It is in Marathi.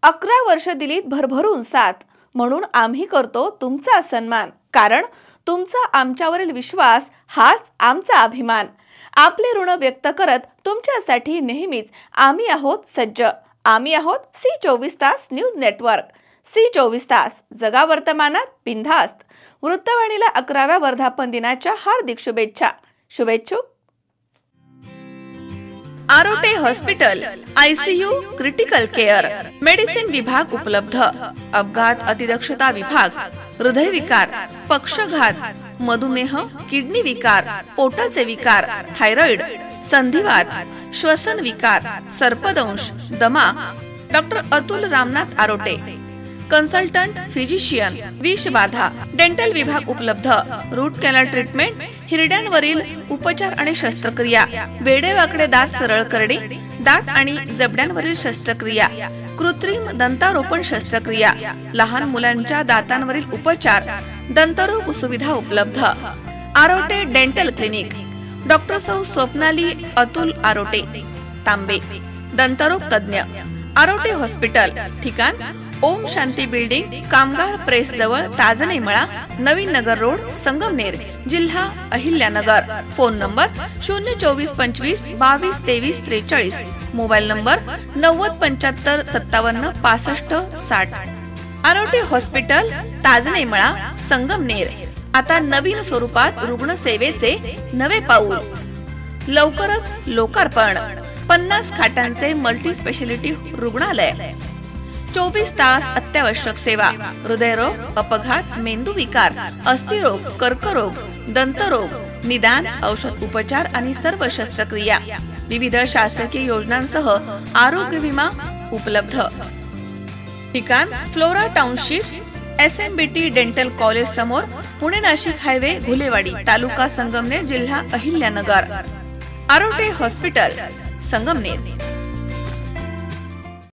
11 वर्ष दिलीत भरभरून साथ, म्हणून आम्ही करतो तुमचा सन्मान. कारण तुमचा आमच्यावरील विश्वास हाच आमचा अभिमान. आपले ऋण व्यक्त करत तुमच्यासाठी नेहमीच आम्ही आहोत सज्ज. आम्ही आहोत C24 तास न्यूज नेटवर्क. C24 तास, जगा वर्तमानात बिनधास्त. वृत्तवाणीला 11व्या वर्धापन दिनाच्या हार्दिक शुभेच्छा. शुभेच्छुक Arote hospital, ICU, critical care, medicine विभाग उपलब्ध. अपघात अतिदक्षता विभाग, हृदयविकार, पक्षघात, मधुमेह, किडनी विकार, पोटाचे विकार, थायरॉइड, संधिवात, श्वसन विकार, सर्पदंश, दमा. Doctor Atul Ramnath Arote, consultant physician, विषबाधा, डेंटल विभाग उपलब्ध. रूट कॅनल ट्रीटमेंट, हिरड्यांवरील उपचार आणि शस्त्रक्रिया, वेडेवाकडे दात सरळ करणे, दात आणि जबड्यांवरील शस्त्रक्रिया, कृत्रिम दंतारोपण शस्त्रक्रिया, लहान मुलांच्या दातांवरील उपचार, दंतरोग सुविधा उपलब्ध. आरोटे डेंटल क्लिनिक, डॉक्टर सौ स्वप्नाली अतुल आरोटे, तांबे, दंतरोग तज्ञ. आरोटे हॉस्पिटल, ठिकाण ओम शांती बिल्डिंग, कामगार प्रेस जवळ, ताजने मळा, नवीन नगर रोड, संगमनेर, जिल्हा Ahilyanagar. Phone number 02425 22 23 43. Mobile number 9075 57 65 60. Arote hospital, Tajne मळा, संगमनेर. आता नवीन स्वरूपात रुग्णसेवेचे नवे पाऊल. लवकरच लोकार्पण. 50 खाटांचे मल्टी स्पेशालिटी रुग्णालय. 24 तास अत्यावश्यक सेवा. हृदयरोग, अपघात, मेंदूविकार, अस्थिरोग, कर्करोग, दंतरोग, निदान, औषध उपचार आणि सर्व शस्त्रक्रिया. विविध शासकीय योजनांसह आरोग्य विमा उपलब्ध. ठिकाण flora township, SMBT dental college समोर, पुणे नाशिक हायवे, घुलेवाडी, तालुका संगमनेर, जिल्हा अहिल्यानगर. आरोटे हॉस्पिटल, संगमनेर.